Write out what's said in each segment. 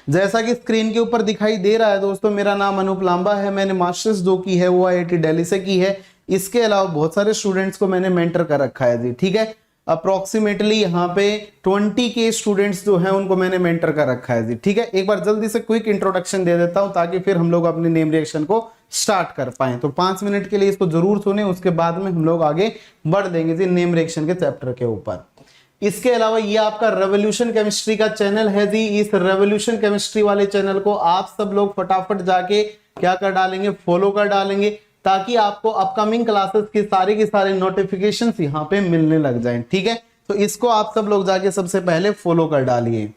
जैसा कि स्क्रीन के ऊपर दिखाई दे रहा है दोस्तों, मेरा नाम अनूप लांबा है। मैंने मास्टर्स जो की है वो IIT दिल्ली से की है। इसके अलावा बहुत सारे स्टूडेंट्स को मैंने मेंटर कर रखा है जी, ठीक है। अप्रोक्सीमेटली यहाँ पे 20 के स्टूडेंट्स जो हैं उनको मैंने मेंटर कर रखा है जी, ठीक है। एक बार जल्दी से क्विक इंट्रोडक्शन दे देता हूं ताकि फिर हम लोग अपने नेम रिएक्शन को स्टार्ट कर पाए। तो 5 मिनट के लिए इसको जरूर सुने, उसके बाद में हम लोग आगे बढ़ देंगे जी नेम रिएक्शन के चैप्टर के ऊपर। इसके अलावा ये आपका रेवोल्यूशन केमिस्ट्री का चैनल है जी। इस रेवोल्यूशन केमिस्ट्री वाले चैनल को आप सब लोग फटाफट जाके क्या कर डालेंगे, फॉलो कर डालेंगे, ताकि आपको अपकमिंग क्लासेस की सारी नोटिफिकेशंस यहाँ पे मिलने लग जाएं, ठीक है। तो इसको आप सब लोग जाके सबसे पहले फॉलो कर डालिए।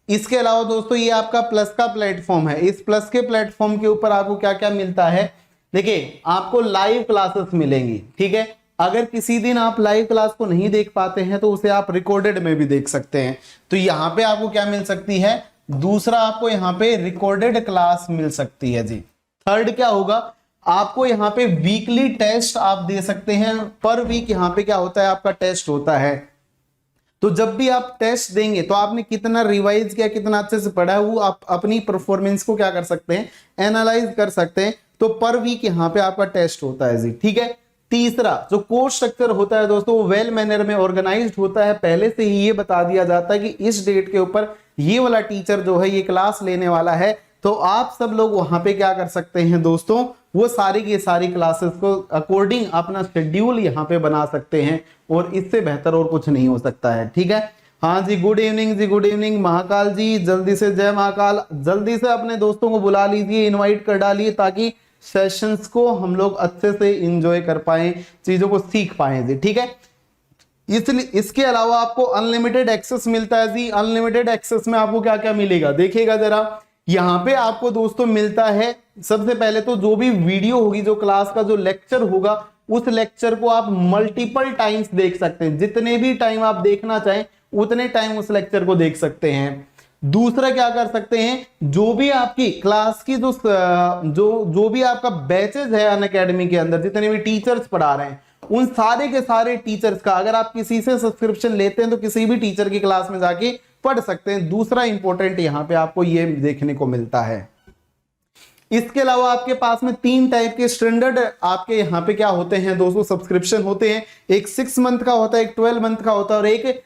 इसके अलावा दोस्तों ये आपका प्लस का प्लेटफॉर्म है। इस प्लस के प्लेटफॉर्म के ऊपर आपको क्या क्या मिलता है, देखिए आपको लाइव क्लासेस मिलेंगी, ठीक है। अगर किसी दिन आप लाइव क्लास को नहीं देख पाते हैं तो उसे आप रिकॉर्डेड में भी देख सकते हैं। तो यहाँ पे आपको क्या मिल सकती है, दूसरा आपको यहाँ पे रिकॉर्डेड क्लास मिल सकती है जी। थर्ड क्या होगा, आपको यहाँ पे वीकली टेस्ट आप दे सकते हैं। पर वीक यहाँ पे क्या होता है, आपका टेस्ट होता है। तो जब भी आप टेस्ट देंगे तो आपने कितना रिवाइज किया, कितना अच्छे से पढ़ा है, वो आप अपनी परफॉर्मेंस को क्या कर सकते हैं, एनालाइज कर सकते हैं। तो पर वीक यहाँ पे आपका टेस्ट होता है जी, ठीक है। तीसरा जो कोर्स स्ट्रक्चर होता है दोस्तों, वो वेल मैनर में ऑर्गेनाइज्ड होता है। पहले से ही ये बता दिया जाता है कि इस डेट के ऊपर ये वाला टीचर जो है ये क्लास लेने वाला है। तो आप सब लोग वहां पे क्या कर सकते हैं दोस्तों, वो सारी की सारी क्लासेस को अकॉर्डिंग अपना शेड्यूल यहाँ पे बना सकते हैं, और इससे बेहतर और कुछ नहीं हो सकता है, ठीक है। हाँ जी, गुड इवनिंग जी, गुड इवनिंग महाकाल जी, जल्दी से जय महाकाल। जल्दी से अपने दोस्तों को बुला लीजिए, इनवाइट कर डालिए, ताकि सेशंस को हम लोग अच्छे से इंजॉय कर पाए, चीजों को सीख पाए जी, ठीक है। इसलिए इसके अलावा आपको अनलिमिटेड एक्सेस मिलता है जी। अनलिमिटेड एक्सेस में आपको क्या क्या मिलेगा, देखिएगा जरा। यहाँ पे आपको दोस्तों मिलता है, सबसे पहले तो जो भी वीडियो होगी, जो क्लास का जो लेक्चर होगा, उस लेक्चर को आप मल्टीपल टाइम्स देख सकते हैं। जितने भी टाइम आप देखना चाहें उतने टाइम उस लेक्चर को देख सकते हैं। दूसरा क्या कर सकते हैं, जो भी आपकी क्लास की जो भी आपका बैचेज है अनअकैडमी के अंदर, जितने भी टीचर्स पढ़ा रहे हैं, उन सारे के सारे टीचर्स का अगर आप किसी से सब्सक्रिप्शन लेते हैं तो किसी भी टीचर की क्लास में जाके पढ़ सकते हैं। दूसरा इंपॉर्टेंट यहां पे आपको ये देखने को मिलता है। इसके अलावा आपके पास में 3 टाइप के स्टैंडर्ड आपके यहाँ पे क्या होते हैं दोस्तों, सब्सक्रिप्शन होते हैं। एक 6 मंथ का होता है, एक 12 मंथ का होता है, और एक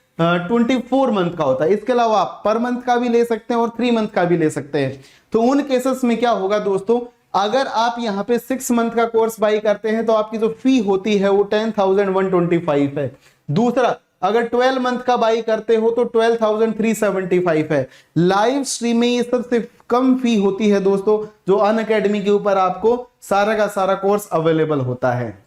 24 मंथ का होता है। इसके अलावा आप पर मंथ का भी ले सकते हैं और 3 मंथ का भी ले सकते हैं। तो उन केसेस में क्या होगा दोस्तों, अगर आप यहाँ पे 6 मंथ का कोर्स बाई करते हैं तो आपकी जो फी होती है वो 10,125 है। दूसरा, अगर 12 मंथ का बाई करते हो तो 12,375 है। लाइव स्ट्रीम में ये सबसे कम फी होती है दोस्तों, जो अनअकैडमी के ऊपर आपको सारा का सारा कोर्स अवेलेबल होता है,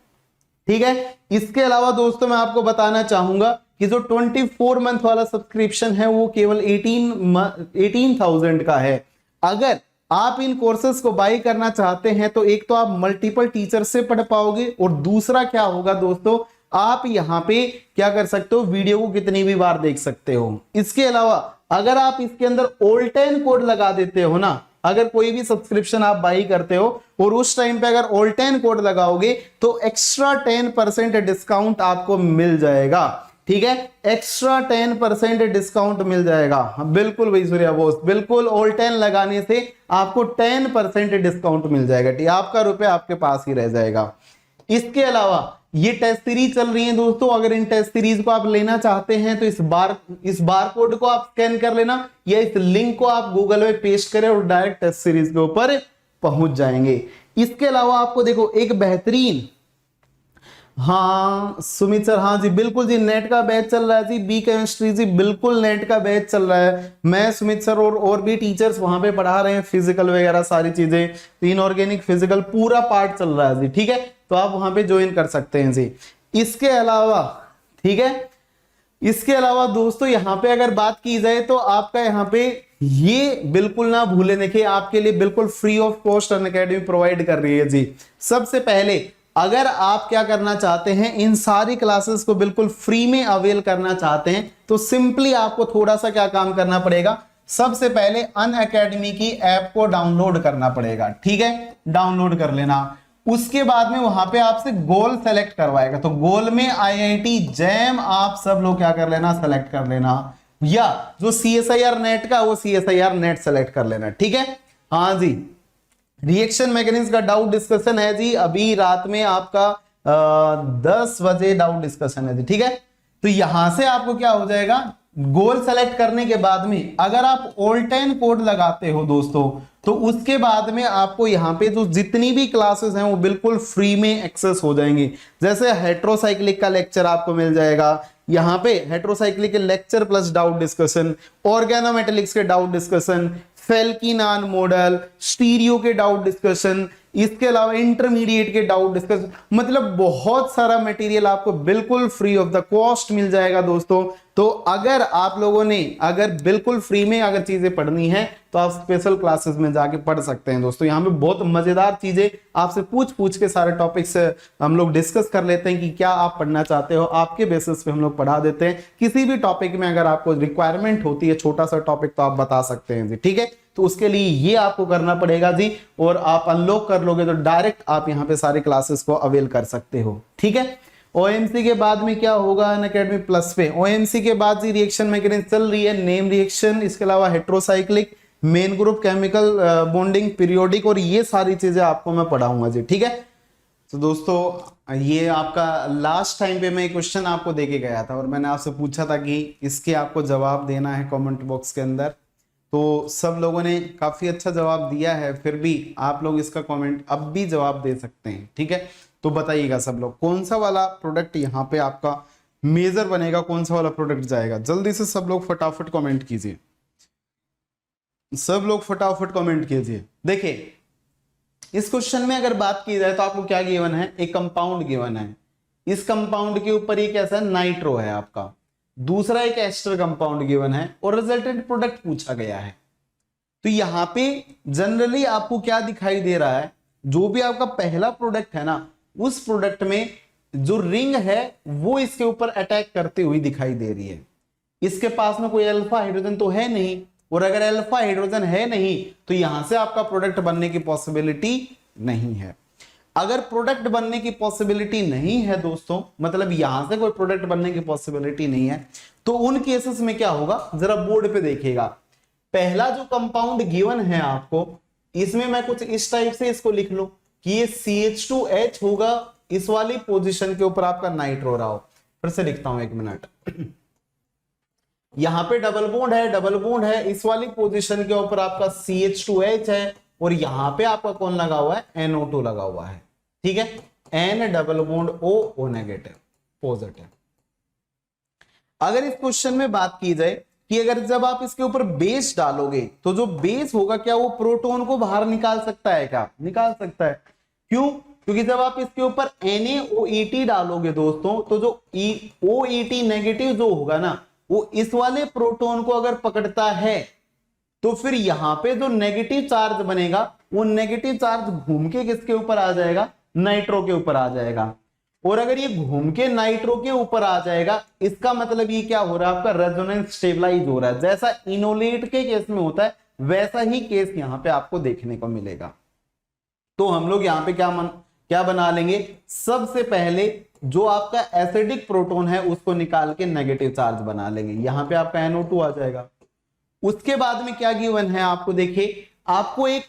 ठीक है। इसके अलावा दोस्तों मैं आपको बताना चाहूंगा कि जो 24 मंथ वाला सब्सक्रिप्शन है वो केवल 18,000 का है। अगर आप इन कोर्सेज को बाई करना चाहते हैं तो एक तो आप मल्टीपल टीचर से पढ़ पाओगे, और दूसरा क्या होगा दोस्तों, आप यहां पे क्या कर सकते हो, वीडियो को कितनी भी बार देख सकते हो। इसके अलावा अगर आप इसके अंदर ऑल10 कोड लगा देते हो ना, अगर कोई भी सब्सक्रिप्शन आप बाई करते हो और उस टाइम पे अगर ऑल10 कोड लगाओगे तो एक्स्ट्रा 10% डिस्काउंट आपको मिल जाएगा, ठीक है। एक्स्ट्रा 10% डिस्काउंट मिल जाएगा। हाँ, बिल्कुल भाई सूर्या बोस, बिल्कुल ऑल10 लगाने से आपको 10% डिस्काउंट मिल जाएगा, ठीक है। आपका रुपया आपके पास ही रह जाएगा। इसके अलावा ये टेस्ट सीरीज चल रही है दोस्तों, अगर इन टेस्ट सीरीज को आप लेना चाहते हैं तो इस बार कोड को आप स्कैन कर लेना, या इस लिंक को आप गूगल में पेस्ट करें और डायरेक्ट टेस्ट सीरीज के ऊपर पहुंच जाएंगे। इसके अलावा आपको देखो एक बेहतरीन, हाँ सुमित सर, हाँ जी बिल्कुल जी, नेट का बैच चल रहा है जी, बी केमिस्ट्री जी, बिल्कुल नेट का बैच चल रहा है। मैं, सुमित सर और भी टीचर्स वहां पे पढ़ा रहे हैं, फिजिकल वगैरह सारी चीजें, इनऑर्गेनिक फिजिकल पूरा पार्ट चल रहा है जी, ठीक है। तो आप वहां पे ज्वाइन कर सकते हैं जी। इसके अलावा, ठीक है, इसके अलावा दोस्तों यहाँ पे अगर बात की जाए तो आपका यहाँ पे ये बिल्कुल ना भूले, देखिए आपके लिए बिल्कुल free of cost Unacademy provide कर रही है जी। सबसे पहले अगर आप क्या करना चाहते हैं, इन सारी क्लासेस को बिल्कुल फ्री में अवेल करना चाहते हैं, तो सिंपली आपको थोड़ा सा क्या काम करना पड़ेगा, सबसे पहले अनअकैडमी की ऐप को डाउनलोड करना पड़ेगा, ठीक है। डाउनलोड कर लेना, उसके बाद में वहां पे आपसे गोल सेलेक्ट करवाएगा, तो गोल में IIT जैम आप सब लोग क्या कर लेना, सेलेक्ट कर लेना। या जो CSIR नेट का वो CSIR नेट सेलेक्ट कर लेना, ठीक है। हाँ जी, रिएक्शन मैकेनिज्म का डाउट डिस्कशन है जी, अभी रात में आपका 10 बजे डाउट डिस्कशन है जी, ठीक है। तो यहां से आपको क्या हो जाएगा, गोल सेलेक्ट करने के बाद में अगर आप ऑल्टेन कोड लगाते हो दोस्तों, तो उसके बाद में आपको यहाँ पे जो जितनी भी क्लासेस हैं वो बिल्कुल फ्री में एक्सेस हो जाएंगे। जैसे हेट्रोसाइक्लिक का लेक्चर आपको मिल जाएगा, यहाँ पे हेट्रोसाइक्लिक के lecture plus doubt discussion, organometallics के डाउट डिस्कशन, फेल्किनान मॉडल, स्टीरियो के डाउट डिस्कशन, इसके अलावा इंटरमीडिएट के डाउट डिस्कशन, मतलब बहुत सारा मटेरियल आपको बिल्कुल फ्री ऑफ द कॉस्ट मिल जाएगा दोस्तों। तो अगर आप लोगों ने अगर बिल्कुल फ्री में अगर चीजें पढ़नी है तो आप स्पेशल क्लासेस में जाके पढ़ सकते हैं दोस्तों। यहाँ पे बहुत मजेदार चीजें आपसे पूछ पूछ के सारे टॉपिक्स हम लोग डिस्कस कर लेते हैं कि क्या आप पढ़ना चाहते हो, आपके बेसिस पे हम लोग पढ़ा देते हैं। किसी भी टॉपिक में अगर आपको रिक्वायरमेंट होती है छोटा सा टॉपिक तो आप बता सकते हैं जी, ठीक है। तो उसके लिए ये आपको करना पड़ेगा जी, और आप अनलॉक कर लोगे तो डायरेक्ट आप यहाँ पे सारे क्लासेस को अवेल कर सकते हो, ठीक है। ओएमसी के बाद में क्या होगा अनअकैडमी प्लस पे, ओएमसी के बाद जी रिएक्शन मैकेनिज्म चल रही है, नेम रिएक्शन, इसके अलावा heterocyclic, main group, chemical bonding, periodic, और ये सारी चीजें आपको मैं पढ़ाऊंगा जी, ठीक है। तो दोस्तों ये आपका लास्ट टाइम पे मैं क्वेश्चन आपको देके गया था और मैंने आपसे पूछा था कि इसके आपको जवाब देना है कमेंट बॉक्स के अंदर, तो सब लोगों ने काफी अच्छा जवाब दिया है। फिर भी आप लोग इसका कमेंट अब भी जवाब दे सकते हैं, ठीक है। तो बताइएगा सब लोग कौन सा वाला प्रोडक्ट यहाँ पे आपका मेजर बनेगा, कौन सा वाला प्रोडक्ट जाएगा। जल्दी से सब लोग फटाफट कमेंट कीजिए, सब लोग फटाफट कमेंट कीजिए। देखिए इस क्वेश्चन में अगर बात की जाए तो आपको क्या गिवन है, एक कंपाउंड गिवन है, इस कंपाउंड के ऊपर ये कैसा है, नाइट्रो है आपका, दूसरा एक एस्टर कंपाउंड गिवन है और रिजल्टेंट प्रोडक्ट पूछा गया है। तो यहां पे जनरली आपको क्या दिखाई दे रहा है, जो भी आपका पहला प्रोडक्ट है ना, उस प्रोडक्ट में जो रिंग है वो इसके ऊपर अटैक करती हुई दिखाई दे रही है। इसके पास में कोई अल्फा हाइड्रोजन तो है नहीं, और अगर अल्फा हाइड्रोजन है नहीं तो यहां से आपका प्रोडक्ट बनने की पॉसिबिलिटी नहीं है। अगर प्रोडक्ट बनने की पॉसिबिलिटी नहीं है दोस्तों, मतलब यहां से कोई प्रोडक्ट बनने की पॉसिबिलिटी नहीं है, तो उन केसेस में क्या होगा, जरा बोर्ड पे देखिएगा। पहला जो कंपाउंड गिवन है आपको, इसमें मैं कुछ इस टाइप से इसको लिख लो कि ये CH2H होगा, इस वाली पोजीशन के ऊपर आपका नाइट्रो रहा हो। फिर से लिखता हूं, एक मिनट। यहां पे डबल बॉन्ड है, डबल बॉन्ड है, इस वाली पोजीशन के ऊपर आपका CH2H है, और यहां पे आपका कौन लगा हुआ है, NO2 लगा हुआ है, ठीक है। N double bond O negative positive. अगर इस क्वेश्चन में बात की जाए कि अगर जब आप इसके ऊपर बेस डालोगे तो जो बेस होगा क्या वो प्रोटॉन को बाहर निकाल सकता है, क्या निकाल सकता है। क्यों, क्योंकि जब आप इसके ऊपर NaOET डालोगे दोस्तों, तो जो OET नेगेटिव जो होगा ना, वो इस वाले प्रोटॉन को अगर पकड़ता है तो फिर यहां पे जो नेगेटिव चार्ज बनेगा वो नेगेटिव चार्ज घूम के किसके ऊपर आ जाएगा, नाइट्रो के ऊपर आ जाएगा। और अगर ये घूम के नाइट्रो के ऊपर आ जाएगा, इसका मतलब ये क्या हो रहा है, आपका रेजोनेंस स्टेबलाइज हो रहा है। जैसा इनोलेट के केस में होता है वैसा ही केस यहां पे आपको देखने को मिलेगा। तो हम लोग यहाँ पे क्या बना लेंगे, सबसे पहले जो आपका एसिडिक प्रोटॉन है उसको निकाल के नेगेटिव चार्ज बना लेंगे, यहां पे आपका NO2 आ जाएगा। उसके बाद में क्या गिवन है आपको, देखिए आपको एक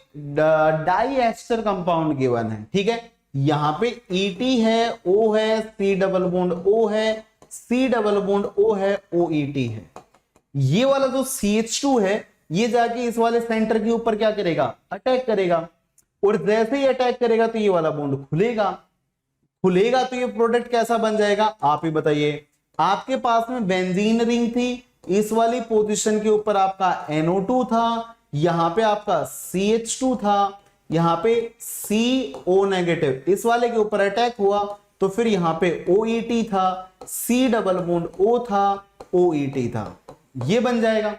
डाई एस्टर कंपाउंड गिवन है, ठीक है। यहां पे ET है, O है, C डबल बॉन्ड O है, C डबल बॉन्ड O है, OET है। ये वाला जो CH2 है ये जाके इस वाले सेंटर के ऊपर क्या करेगा, अटैक करेगा, और जैसे ही अटैक करेगा तो ये वाला बॉन्ड खुलेगा, खुलेगा तो ये प्रोडक्ट कैसा बन जाएगा, आप ही बताइए। आपके पास में बेंजीन रिंग थी, इस वाली पोजीशन के ऊपर आपका NO2 था, यहां पे आपका CH2 था, यहां पे CO नेगेटिव, इस वाले के ऊपर अटैक हुआ तो फिर यहां पे OET था, C डबल बॉन्ड O था, OET था, ये बन जाएगा।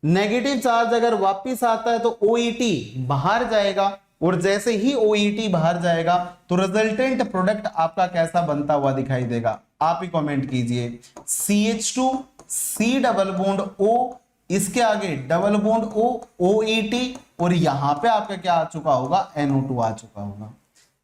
नेगेटिव चार्ज अगर वापिस आता है तो OET बाहर जाएगा, और जैसे ही OET बाहर जाएगा तो रिजल्टेंट प्रोडक्ट आपका कैसा बनता हुआ दिखाई देगा, आप ही कमेंट कीजिए। CH2 C double bond O, इसके आगे डबल बॉन्ड O OET, और यहां पे आपका क्या आ चुका होगा, NO2 आ चुका होगा।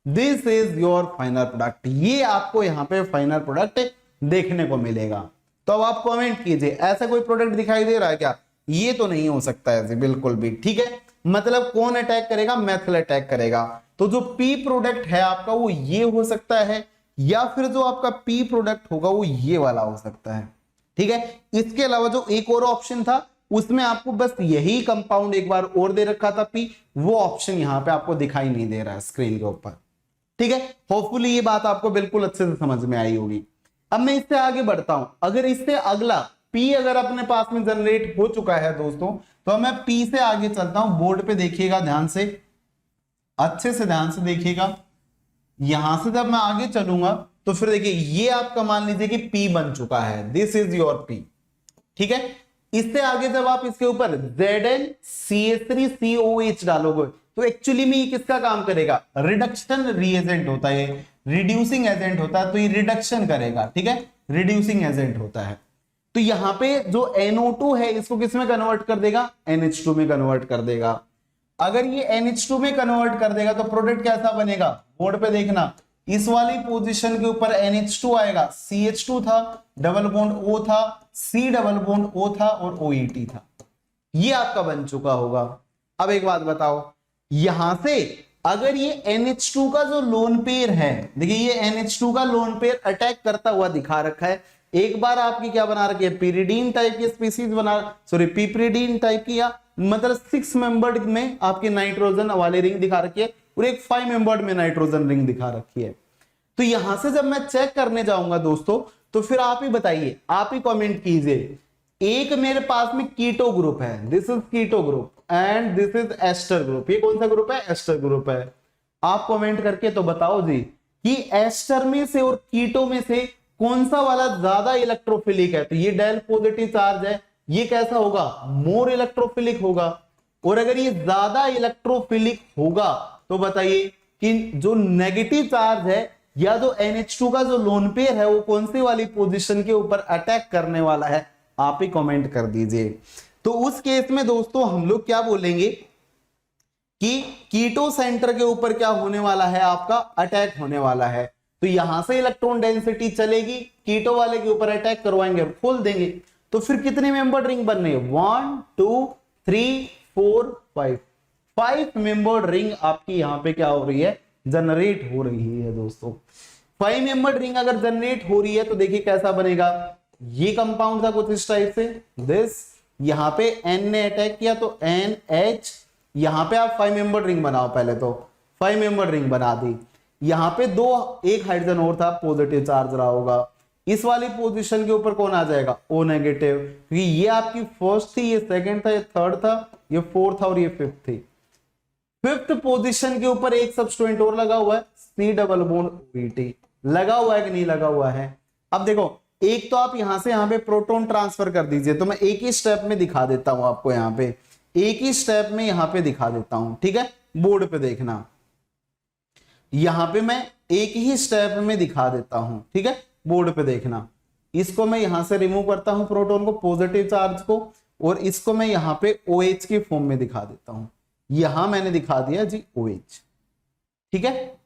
This is your final product, ये आपको यहां पे फाइनल प्रोडक्ट देखने को मिलेगा। तो अब आप कमेंट कीजिए, ऐसा कोई प्रोडक्ट दिखाई दे रहा है क्या? ये तो नहीं हो सकता है बिल्कुल भी, ठीक है। मतलब कौन अटैक करेगा? मेथल अटैक करेगा। तो जो पी प्रोडक्ट है आपका वो ये हो सकता है, या फिर जो आपका पी प्रोडक्ट होगा वो ये वाला हो सकता है, ठीक है। इसके अलावा जो एक और ऑप्शन था उसमें आपको बस यही कंपाउंड एक बार और दे रखा था पी, वो ऑप्शन यहां पे आपको दिखाई नहीं दे रहा है स्क्रीन के ऊपर, ठीक है। होपफुली ये बात आपको बिल्कुल अच्छे से समझ में आई होगी। अब मैं इससे आगे बढ़ता हूं। अगर इससे अगला पी अगर अपने पास में जनरेट हो चुका है दोस्तों, तो मैं पी से आगे चलता हूं। बोर्ड पे देखिएगा ध्यान से, अच्छे से ध्यान से देखिएगा। यहां से जब मैं आगे चलूंगा तो फिर देखिए ये आपका मान लीजिए कि पी बन चुका है, दिस इज योर पी, ठीक है। इससे आगे जब आप इसके ऊपर ZnCH3COH डालोगे तो एक्चुअली में ये किसका काम करेगा? रिडक्शन रिएजेंट होता है, रिड्यूसिंग एजेंट होता है, तो ये रिडक्शन करेगा, ठीक है, रिड्यूसिंग एजेंट होता है। तो यहां पे जो NO2 है इसको किस में कन्वर्ट कर देगा? NH2 में कन्वर्ट कर देगा। अगर ये NH2 में कन्वर्ट कर देगा तो प्रोडक्ट कैसा बनेगा? बोर्ड पे देखना, इस वाली पोजीशन के ऊपर NH2 आएगा, CH2 था, डबल बॉन्ड O था, C डबल बॉन्ड O था और OET था। ये आपका बन चुका होगा। अब एक बात बताओ, यहां से अगर ये NH2 का जो लोन पेयर है, देखिए ये NH2 का लोन पेयर अटैक करता हुआ दिखा रखा है। एक बार आपकी क्या बना रखी है? पिरिडीन टाइप की स्पीसीज बना, सॉरी पिप्रिडीन टाइप की, या मतलब 6 मेंबर्ड में आपकी नाइट्रोजन वाली रिंग दिखा रखी है और एक 5 मेंबर्ड में नाइट्रोजन रिंग दिखा रखी है। तो यहां से जब मैं चेक करने जाऊंगा दोस्तों, तो फिर आप ही बताइए, आप ही कमेंट कीजिए। एक मेरे पास में कीटो ग्रुप है, this is keto group and this is ester group. ये कौन सा ग्रुप है? एस्टर ग्रुप है। आप कमेंट करके तो बताओ जी कि एस्टर में से और कीटो में से कौन सा वाला ज्यादा इलेक्ट्रोफिलिक है? तो ये डेल पॉजिटिव चार्ज है, ये कैसा होगा? मोर इलेक्ट्रोफिलिक होगा। और अगर ये ज्यादा इलेक्ट्रोफिलिक होगा तो बताइए कि जो नेगेटिव चार्ज है या जो NH2 का जो लोन पेयर है वो कौन सी वाली पोजीशन के ऊपर अटैक करने वाला है? आप ही कमेंट कर दीजिए। तो उस केस में दोस्तों हम लोग क्या बोलेंगे कि कीटो सेंटर के ऊपर क्या होने वाला है? आपका अटैक होने वाला है। तो यहां से इलेक्ट्रॉन डेंसिटी चलेगी, कीटो वाले के ऊपर अटैक करवाएंगे और खोल देंगे। तो फिर कितने मेंबर रिंग बन रहे हैं? 1 2 3 4 5 5 मेंबर रिंग आपकी यहां पे क्या हो रही है? जनरेट हो रही है दोस्तों। 5 मेंबर रिंग अगर जनरेट हो रही है तो देखिए कैसा बनेगा। ये कंपाउंड था कुछ इस टाइप से, दिस, यहां पे N ने अटैक किया तो NH, यहां पे आप 5 मेंबर रिंग बनाओ, पहले तो 5 मेंबर रिंग बना दी। यहां पे एक हाइड्रोजन और था, पॉजिटिव चार्ज रहा होगा। इस वाली पोजीशन के ऊपर कौन आ जाएगा? O नेगेटिव, क्योंकि ये आपकी फर्स्ट थी, ये सेकंड था, ये थर्ड था, ये फोर्थ था और ये फिफ्थ थी। फिफ्थ पोजीशन के ऊपर एक सब्स्टिट्यूएंट और लगा हुआ है, C डबल बॉन्ड OET लगा हुआ है कि नहीं लगा हुआ है? अब देखो, एक तो आप यहां से यहां पे प्रोटॉन ट्रांसफर कर दीजिए, तो मैं एक ही स्टेप में दिखा देता हूं आपको, यहां पे एक ही स्टेप में यहां पे दिखा देता हूं, ठीक है। बोर्ड पे देखना, यहां पे मैं एक ही स्टेप में दिखा देता हूं, ठीक है। बोर्ड पे देखना, इसको मैं यहां से रिमूव करता हूं प्रोटॉन को, पॉजिटिव चार्ज को, और इसको मैं यहां पे OH की फॉर्म में दिखा देता हूं। यहां मैंने दिखा दिया जी OH, ठीक है,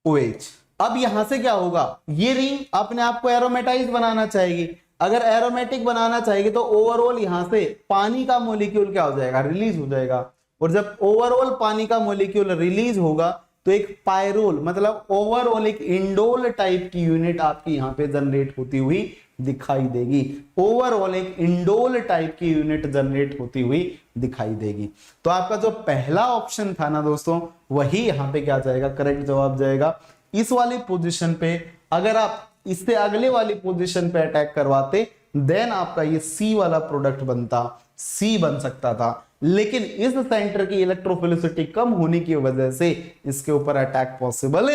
OH। अब यहां से क्या होगा? ये रिंग अपने आप को एरोमेटाइज बनाना चाहेगी। अगर एरोमेटिक बनाना चाहेगी तो ओवरऑल यहां से पानी का मॉलिक्यूल क्या हो जाएगा? रिलीज हो जाएगा। और जब ओवरऑल पानी का मॉलिक्यूल रिलीज होगा तो एक पायरोल, मतलब ओवरऑल एक इंडोल टाइप की यूनिट आपकी यहां पे जनरेट होती हुई दिखाई देगी। ओवरऑल एक इंडोल टाइप की यूनिट जनरेट होती हुई दिखाई देगी। तो आपका जो पहला ऑप्शन था ना दोस्तों, वही यहां पे क्या जाएगा? करेक्ट जवाब जाएगा। इस वाली पोजीशन पे अगर आप इससे अगले वाली पोजीशन पे अटैक करवाते, देन आपका ये C वाला प्रोडक्ट बनता, C बन सकता था। लेकिन इस सेंटर की इलेक्ट्रोफिलिसिटी कम होने की वजह से इसके ऊपर अटैक पॉसिबल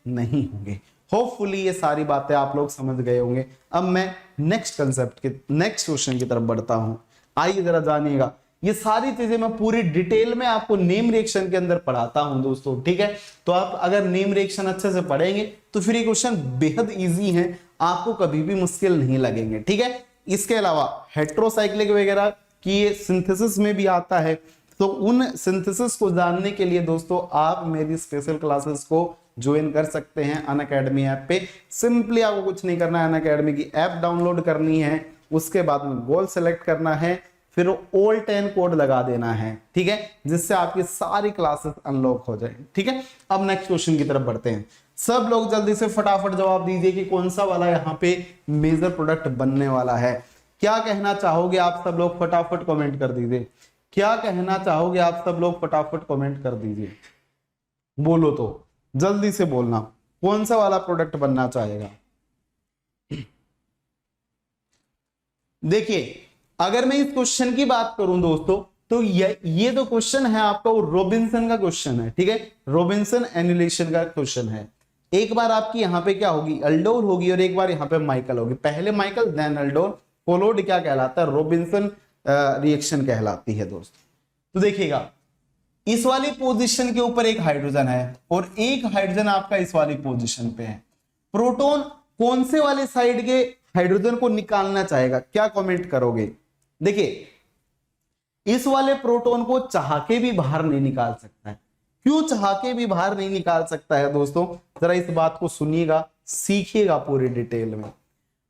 नहीं होंगे। होपफुली ये सारी बातें आप लोग समझ गए होंगे। अब मैं नेक्स्ट कंसेप्ट के नेक्स्ट क्वेश्चन की तरफ बढ़ता हूं। आइए जरा जानिएगा, ये सारी चीजें मैं पूरी डिटेल में आपको नेम रिएक्शन के अंदर पढ़ाता हूं दोस्तों, ठीक है। तो आप अगर नेम रिएक्शन अच्छे से पढ़ेंगे तो फिर ये क्वेश्चन बेहद इजी है, आपको कभी भी मुश्किल नहीं लगेंगे, ठीक है। इसके अलावा हेट्रोसाइक्लिक वगैरह की सिंथेसिस में भी आता है, तो उन सिंथेसिस को जानने के लिए दोस्तों आप मेरी स्पेशल क्लासेस को ज्वाइन कर सकते हैं अनअकैडमी ऐप पे। सिंपली आपको कुछ नहीं करना है, अनअकैडमी की ऐप डाउनलोड करनी है, उसके बाद में गोल सेलेक्ट करना है, फिर ऑल 10 कोड लगा देना है, ठीक है, जिससे आपकी सारी क्लासेस अनलॉक हो जाए। ठीक है, अब नेक्स्ट क्वेश्चन की तरफ बढ़ते हैं। सब लोग जल्दी से फटाफट जवाब दीजिए कि कौन सा वाला यहाँ पे मेजर प्रोडक्ट बनने वाला है। क्या कहना चाहोगे आप सब लोग, फटाफट कमेंट कर दीजिए। क्या कहना चाहोगे आप सब लोग, फटाफट कमेंट कर दीजिए। बोलो तो जल्दी से बोलना, कौन सा वाला प्रोडक्ट बनना चाहेगा। देखिए, अगर मैं इस क्वेश्चन की बात करूं दोस्तों, तो ये जो क्वेश्चन है आपका वो रॉबिन्सन का क्वेश्चन है। ठीक है, रॉबिन्सन एनिलेशन का क्वेश्चन है। एक बार आपकी यहाँ पे क्या होगी, अल्डोर होगी, और एक बार यहाँ पे माइकल होगी। पहले माइकल देन अल्डोर, फॉलोड क्या कहलाता है, रॉबिन्सन रिएक्शन कहलाती है दोस्त। तो देखिएगा, इस वाली पोजीशन के ऊपर एक हाइड्रोजन है और एक हाइड्रोजन आपका इस वाली पोजीशन पे है। प्रोटॉन कौन से वाले साइड के हाइड्रोजन को निकालना चाहेगा, क्या कमेंट करोगे। देखिए, इस वाले प्रोटॉन को चाह के भी बाहर नहीं निकाल सकता है। क्यों चाह के भी बाहर नहीं निकाल सकता है दोस्तों, जरा इस बात को सुनिएगा, सीखिएगा पूरी डिटेल में।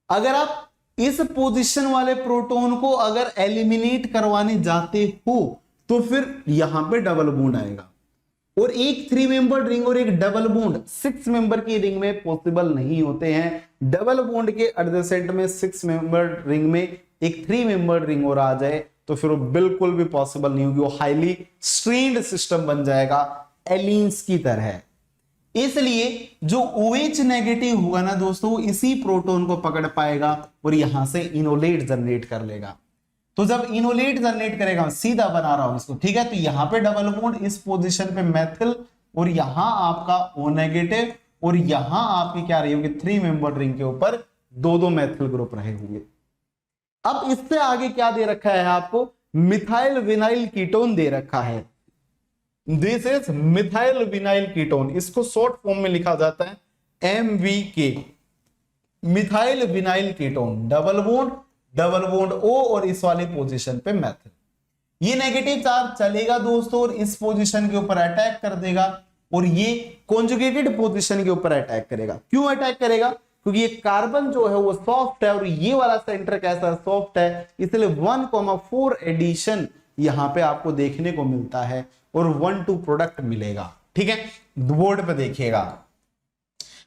अगर आप इस पोजीशन वाले प्रोटॉन को अगर एलिमिनेट करवाने जाते हो तो फिर यहां पे डबल बॉन्ड आएगा, और एक 3 मेंबर रिंग और एक डबल बॉन्ड 6 मेंबर की रिंग में पॉसिबल नहीं होते हैं। डबल बॉन्ड के एडजेसेंट में 6 मेंबर रिंग में एक 3 मेंबर रिंग और आ जाए तो फिर वो बिल्कुल भी पॉसिबल नहीं होगी, वो हाईली स्ट्रेन्ड सिस्टम बन जाएगा एलीन्स की तरह। इसलिए जो OH नेगेटिव होगा ना दोस्तों, इसी प्रोटॉन को पकड़ पाएगा और यहां से इनोलेट जनरेट कर लेगा। तो जब इनोलेट जनरेट करेगा, सीधा बना रहा हूं इसको, ठीक है, तो यहां पे डबल बॉन्ड इस पोजीशन पे मेथिल, और यहां आपका O नेगेटिव, और यहां आपकी क्या रही होगी, 3 मेंबर रिंग के ऊपर 2-2 मेथिल ग्रुप रहे होंगे। अब इससे आगे क्या दे रखा है आपको, मिथाइल विनाइल कीटोन दे रखा है। This is methyl vinyl ketone, इसको शॉर्ट फॉर्म में लिखा जाता है MVK, methyl vinyl ketone. Double bond O और इस वाली पोजीशन पे मेथिल। ये नेगेटिव चार्ज चलेगा दोस्तों और इस पोजीशन के ऊपर अटैक कर देगा, और ये कॉन्जुगेटेड पोजीशन के ऊपर अटैक करेगा। क्यों अटैक करेगा, क्योंकि ये कार्बन जो है वो सॉफ्ट है और ये वाला सेंटर कैसा सॉफ्ट है, इसलिए 1,4 एडिशन यहां पे आपको देखने को मिलता है और 1,2 प्रोडक्ट मिलेगा। ठीक है, बोर्ड पे देखिएगा।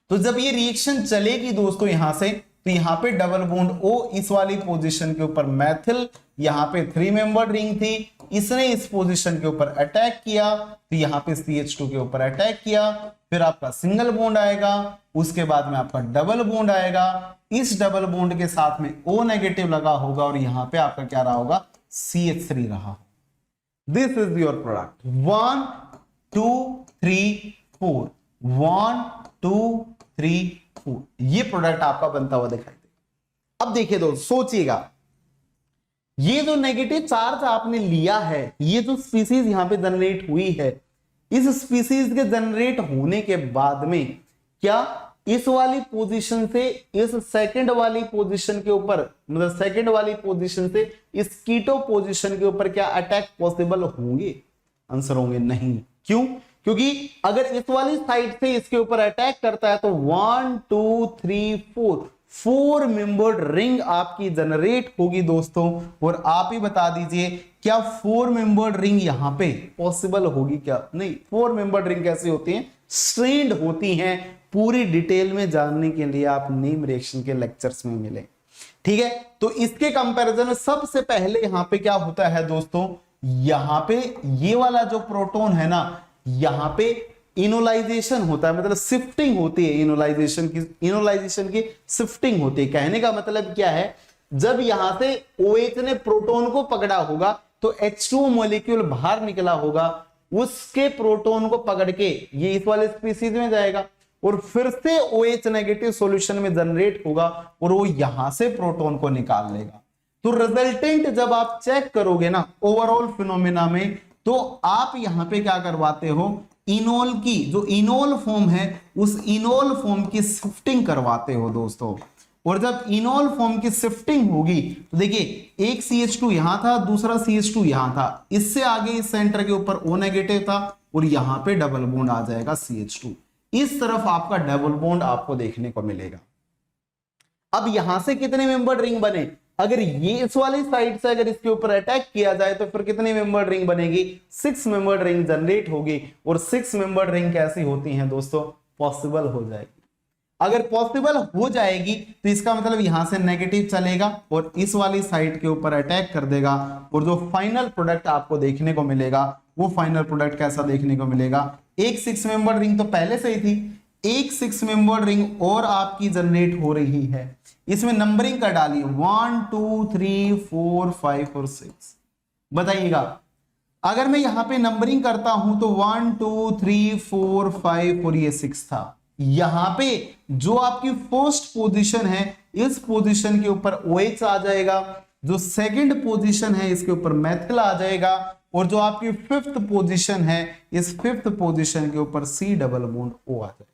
तो जब ये रिएक्शन चलेगी दोस्तों यहां से, तो यहां पे डबल बॉन्ड O इस वाली पोजीशन के ऊपर मेथिल, यहां पे 3 मेंबर रिंग थी, इसने इस पोजीशन के ऊपर अटैक किया, तो यहां पे CH2 के ऊपर अटैक किया, फिर आपका सिंगल बॉन्ड आएगा, उसके बाद में आपका डबल बॉन्ड आएगा, इस डबल बॉन्ड के साथ में O नेगेटिव लगा होगा और यहां पे आपका क्या रहा होगा, CH3 रहा। दिस इज योर प्रोडक्ट 1 2 3 4, 1 2 3 4, ये प्रोडक्ट आपका बनता हुआ दिखाई देगा। अब देखिए दोस्तों, सोचिएगा, ये जो नेगेटिव चार्ज आपने लिया है, ये जो स्पीसीज यहां पे जनरेट हुई है, इस स्पीसीज के जनरेट होने के बाद में क्या इस वाली पोजीशन से इस सेकंड वाली पोजीशन के ऊपर, मतलब सेकंड वाली पोजीशन से इस कीटो पोजीशन के ऊपर क्या अटैक पॉसिबल होंगे? आंसर होंगे नहीं। क्यों? क्योंकि अगर इस वाली साइड से इसके ऊपर अटैक करता है तो 1 2 3 4 मेंबर्ड रिंग आपकी जनरेट होगी दोस्तों, और आप ही बता दीजिए क्या 4 मेंबर्ड रिंग यहां पे पॉसिबल होगी क्या? नहीं। 4 मेंबर्ड रिंग कैसी होती हैं? स्ट्रेन्ड होती हैं। पूरी डिटेल में जानने के लिए आप नीम रिएक्शन के लेक्चर्स में मिले। ठीक है, तो इसके कंपैरिजन में सबसे पहले यहां पे क्या होता है दोस्तों, यहां पे ये वाला जो प्रोटॉन है ना, यहां पे इनोलाइजेशन होता है, मतलब शिफ्टिंग होती है। इनोलाइजेशन की शिफ्टिंग होती है। कहने का मतलब क्या है, जब यहां से OH ने प्रोटॉन को पकड़ा होगा तो H2 मॉलिक्यूल बाहर निकला होगा, उसके प्रोटॉन को पकड़ के ये इस वाले स्पीसीज में जाएगा और फिर से OH नेगेटिव सॉल्यूशन में जनरेट होगा और वो यहां से प्रोटॉन को निकाल लेगा। तो रिजल्टेंट जब आप चेक करोगे ना ओवरऑल फिनोमेना में, तो आप यहां पे क्या करवाते हो, इनोल की जो इनोल फॉर्म है उस इनोल फॉर्म की शिफ्टिंग करवाते हो दोस्तों। और जब इनोल फॉर्म की शिफ्टिंग होगी तो देखिए एक CH2 यहां था, दूसरा CH2 यहां था, इससे आगे इस सेंटर के ऊपर O नेगेटिव था और यहां पे डबल बॉन्ड आ जाएगा CH2। इस तरफ आपका डबल बॉन्ड आपको देखने को मिलेगा। अब यहां से कितने मेंबर्ड रिंग बने, अगर ये इस वाली साइड से अगर इसके ऊपर अटैक किया जाए तो फिर कितने मेंबर्ड रिंग बनेगी, 6 मेंबर्ड रिंग जनरेट होगी। और 6 मेंबर्ड रिंग कैसी होती हैं दोस्तों, पॉसिबल हो जाएगी। अगर पॉसिबल हो जाएगी तो इसका मतलब यहां से नेगेटिव चलेगा और इस वाली साइड के ऊपर अटैक कर देगा, और जो फाइनल प्रोडक्ट आपको देखने को मिलेगा वो फाइनल प्रोडक्ट कैसा देखने को मिलेगा, एक 6 मेंबर्ड रिंग तो पहले से ही थी, एक 6 मेंबर्ड रिंग और आपकी जनरेट हो रही है। इसमें नंबरिंग कर डालिए 1 2 3 4 5 और 6। बताइएगा अगर मैं यहां पे नंबरिंग करता हूं तो 1 2 3 4 5 और ये 6 था। यहां पे जो आपकी फर्स्ट पोजीशन है इस पोजीशन के ऊपर OH आ जाएगा, जो सेकंड पोजीशन है इसके ऊपर मेथिल आ जाएगा, और जो आपकी फिफ्थ पोजीशन है इस फिफ्थ पोजीशन के ऊपर C डबल बॉन्ड O आ जाएगा।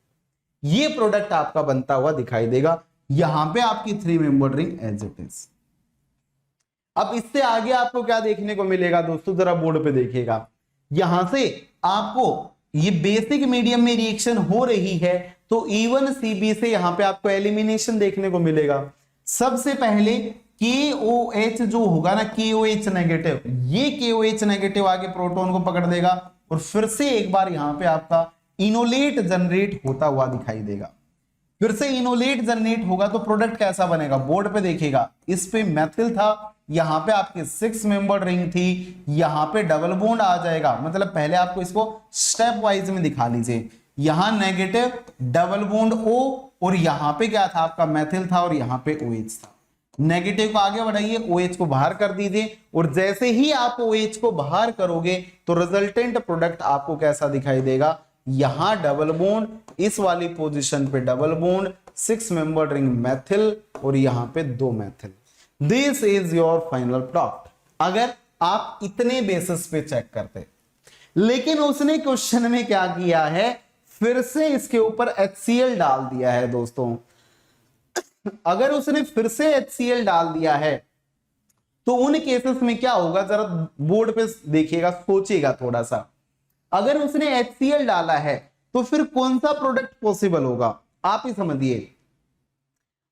ये प्रोडक्ट आपका बनता हुआ दिखाई देगा। यहां पे आपकी 3 membered ring as it is. अब इससे आगे आपको क्या देखने को मिलेगा दोस्तों, जरा बोर्ड पे देखिएगा। यहां से आपको ये बेसिक मीडियम में रिएक्शन हो रही है तो E1CB से यहां पे आपको एलिमिनेशन देखने को मिलेगा। सबसे पहले KOH जो होगा ना, KOH नेगेटिव, ये KOH नेगेटिव आगे प्रोटॉन को पकड़ देगा और फिर से एक बार यहां पे आपका इनोलेट जनरेट होता हुआ दिखाई देगा। फिर से इनोलेट जनरेट होगा तो प्रोडक्ट कैसा बनेगा, बोर्ड पे देखिएगा। इस पे मेथिल था, यहां पे आपकी 6 मेंबर्ड रिंग थी, यहां पे डबल बॉन्ड आ जाएगा। मतलब पहले आपको इसको स्टेप वाइज में दिखा लीजिए। यहां नेगेटिव डबल बॉन्ड O और यहां पे क्या था आपका मेथिल था और यहां पे OH था। नेगेटिव को आगे बढ़ाइए, OH को बाहर कर दीजिए, और जैसे ही आप OH को बाहर करोगे तो रिजल्टेंट प्रोडक्ट आपको कैसा दिखाई देगा, यहां डबल बॉन्ड, इस वाली पोजीशन पे double bond, 6 membered ring methyl और यहां पे 2 methyl. This is your final product अगर आप इतने बेसिस पे चेक करते। लेकिन उसने क्वेश्चन में क्या किया है, फिर से इसके ऊपर HCl डाल दिया है दोस्तों। अगर उसने फिर से HCl डाल दिया है तो उन केसेस में क्या होगा, जरा बोर्ड पे देखिएगा, सोचिएगा थोड़ा सा। अगर उसने HCl डाला है तो फिर कौन सा प्रोडक्ट पॉसिबल होगा, आप ही समझिए।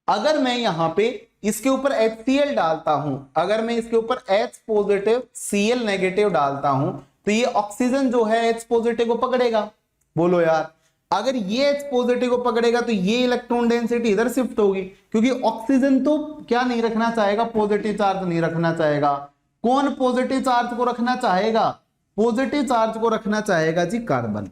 अगर मैं यहां पे इसके ऊपर HCl डालता हूं, अगर मैं इसके ऊपर H पॉजिटिव Cl नेगेटिव डालता हूं तो ये ऑक्सीजन जो है H पॉजिटिव को पकड़ेगा। बोलो यार, अगर ये H पॉजिटिव को पकड़ेगा तो ये इलेक्ट्रॉन डेंसिटी इधर शिफ्ट होगी, क्योंकि ऑक्सीजन तो क्या नहीं रखना चाहेगा, पॉजिटिव चार्ज नहीं रखना चाहेगा। कौन पॉजिटिव चार्ज को रखना चाहेगा, पॉजिटिव चार्ज को रखना चाहेगा जी कार्बन।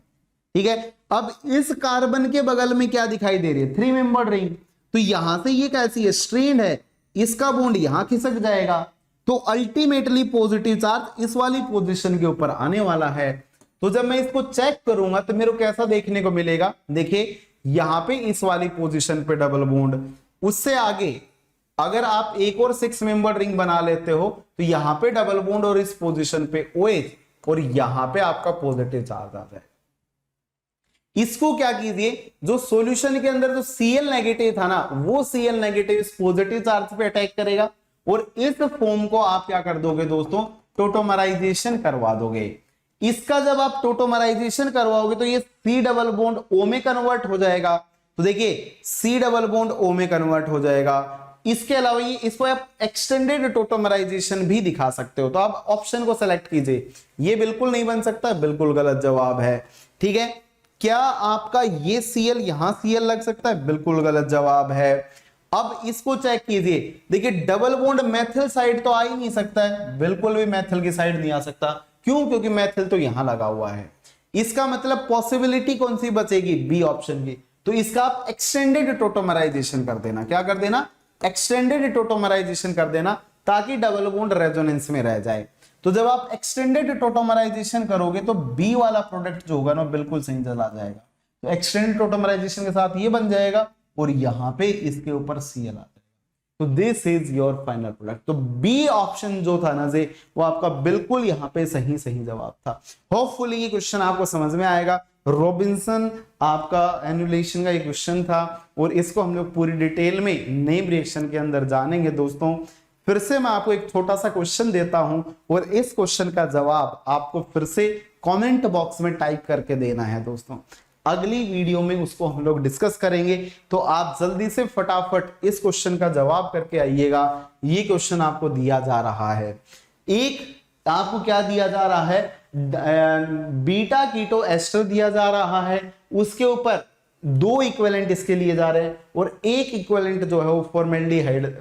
ठीक है, अब इस कार्बन के बगल में क्या दिखाई दे रही है, 3 मेंबर्ड रिंग। तो यहां से ये कैसी है, स्ट्रेंड है, इसका बॉन्ड यहां खिसक जाएगा, तो अल्टीमेटली पॉजिटिव चार्ज इस वाली पोजीशन के ऊपर आने वाला है। तो जब मैं इसको चेक करूंगा तो मेरे को कैसा देखने को मिलेगा, देखिए यहां पे इस वाली पोजीशन पे डबल बॉन्ड, उससे आगे अगर आप एक और 6 मेंबर्ड रिंग बना लेते हो तो यहां पे डबल बॉन्ड और इस पोजीशन पे OH और यहां पे आपका पॉजिटिव चार्ज आ जाए। इसको क्या कीजिए, जो सॉल्यूशन के अंदर जो Cl नेगेटिव था ना, वो Cl नेगेटिव इस पॉजिटिव चार्ज पे अटैक करेगा और इस फॉर्म को आप क्या कर दोगे दोस्तों, टोटोमराइजेशन करवा दोगे। इसका जब आप टोटोमराइजेशन करवाओगे तो ये C डबल बॉन्ड O में कन्वर्ट हो जाएगा। तो देखिए C डबल बॉन्ड O में कन्वर्ट हो जाएगा। इसके अलावा ये इसको आप एक्सटेंडेड टोटोमराइजेशन भी दिखा सकते हो, तो आप ऑप्शन को सेलेक्ट कीजिए। ये बिल्कुल नहीं बन सकता, बिल्कुल गलत जवाब है। ठीक है, क्या आपका ये Cl यहां Cl लग सकता है, बिल्कुल गलत जवाब है। अब इसको चेक कीजिए, देखिए डबल बॉन्ड मेथिल साइड तो आ ही नहीं सकता है, बिल्कुल भी मेथिल की साइड नहीं आ सकता। क्यों, क्योंकि मेथिल तो यहां लगा हुआ है। इसका मतलब पॉसिबिलिटी कौन सी बचेगी, बी ऑप्शन की। तो इसका आप एक्सटेंडेड टोटोमराइजेशन कर देना, क्या कर देना, एक्सटेंडेड टोटोमराइजेशन कर देना, ताकि डबल बॉन्ड रेजोनेंस में रह जाए। तो जब आप एक्सटेंडेड टोटोमराइजेशन करोगे तो बी वाला प्रोडक्ट जो होगा ना बिल्कुल सही चला जाएगा। तो एक्सटेंडेड टोटोमराइजेशन के साथ ये बन जाएगा और यहां पे इसके ऊपर Cl आ जाएगा। तो this is your final product. तो बी ऑप्शन जो था ना जी, वो आपका बिल्कुल यहाँ पे सही जवाब था। होपफुली ये क्वेश्चन आपको समझ में आएगा। रॉबिन्सन आपका एनुलेशन का ये क्वेश्चन था और इसको हम लोग पूरी डिटेल में नेम रिएक्शन के अंदर जानेंगे दोस्तों। फिर से मैं आपको एक छोटा सा क्वेश्चन देता हूं और इस क्वेश्चन का जवाब आपको फिर से कमेंट बॉक्स में टाइप करके देना है दोस्तों। अगली वीडियो में उसको हम लोग डिस्कस करेंगे। तो आप जल्दी से फटाफट इस क्वेश्चन का जवाब करके आइएगा। ये क्वेश्चन आपको दिया जा रहा है, एक आपको क्या दिया जा रहा है, बीटा कीटो एस्टर दिया जा रहा है, उसके ऊपर 2 इक्विवेलेंट इसके लिए जा रहे हैं और एक इक्विवेलेंट जो है वो फॉर्मेल्डिहाइड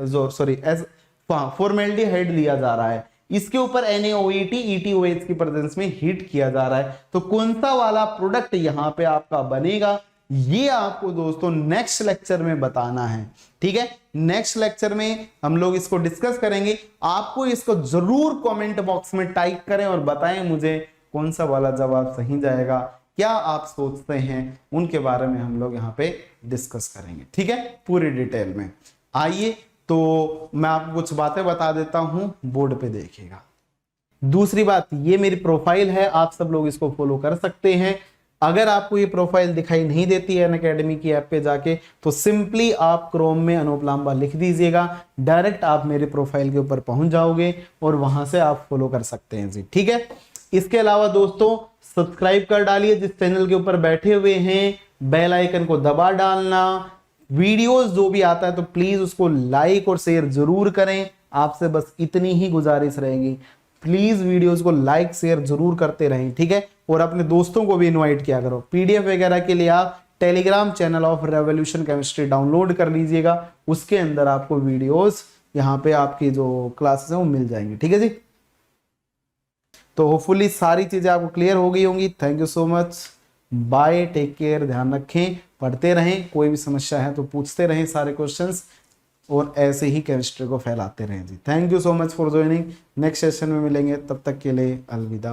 फॉर्मेल्डिहाइड लिया जा रहा है। इसके ऊपर NaOH EtOH की प्रेजेंस में हीट किया जा रहा है। तो कौन सा वाला प्रोडक्ट यहां पे आपका बनेगा, ये आपको दोस्तों नेक्स्ट लेक्चर में बताना है। ठीक है, नेक्स्ट लेक्चर में हम लोग इसको डिस्कस करेंगे। आपको इसको जरूर कमेंट बॉक्स में टाइप करें और बताएं मुझे कौन सा वाला जवाब सही जाएगा, क्या आप सोचते हैं, उनके बारे में हम लोग यहाँ पे डिस्कस करेंगे। ठीक है, पूरी डिटेल में। आइए तो मैं आपको कुछ बातें बता देता हूं, बोर्ड पे देखिएगा। दूसरी बात, ये मेरी प्रोफाइल है, आप सब लोग इसको फॉलो कर सकते हैं। अगर आपको ये प्रोफाइल दिखाई नहीं देती है अनअकैडमी की ऐप पे जाके, तो सिंपली आप क्रोम में अनूप लांबा लिख दीजिएगा, डायरेक्ट आप मेरे प्रोफाइल के ऊपर पहुंच जाओगे और वहां से आप फॉलो कर सकते हैं जी। ठीक है, इसके अलावा दोस्तों सब्सक्राइब कर डालिए जिस चैनल के ऊपर बैठे हुए हैं, बेल आइकन को दबा डालना, वीडियोस जो भी आता है तो प्लीज उसको लाइक और शेयर जरूर करें। आपसे बस इतनी ही गुजारिश रहेगी, प्लीज वीडियोस को लाइक शेयर जरूर करते रहें। ठीक है, और अपने दोस्तों को भी इनवाइट किया करो। पीडीएफ वगैरह के लिए आप Telegram channel of revolution chemistry download कर लीजिएगा, उसके अंदर आपको वीडियोस यहाँ पे आपकी जो क्लासेस है वो मिल जाएंगी। ठीक है जी, तो होपफुली सारी चीजें आपको क्लियर हो गई होंगी। Thank you so much, bye, take care, ध्यान रखें, पढ़ते रहें, कोई भी समस्या है तो पूछते रहें सारे क्वेश्चंस, और ऐसे ही केमिस्ट्री को फैलाते रहें जी। Thank you so much for joining. Next session में मिलेंगे, तब तक के लिए अलविदा।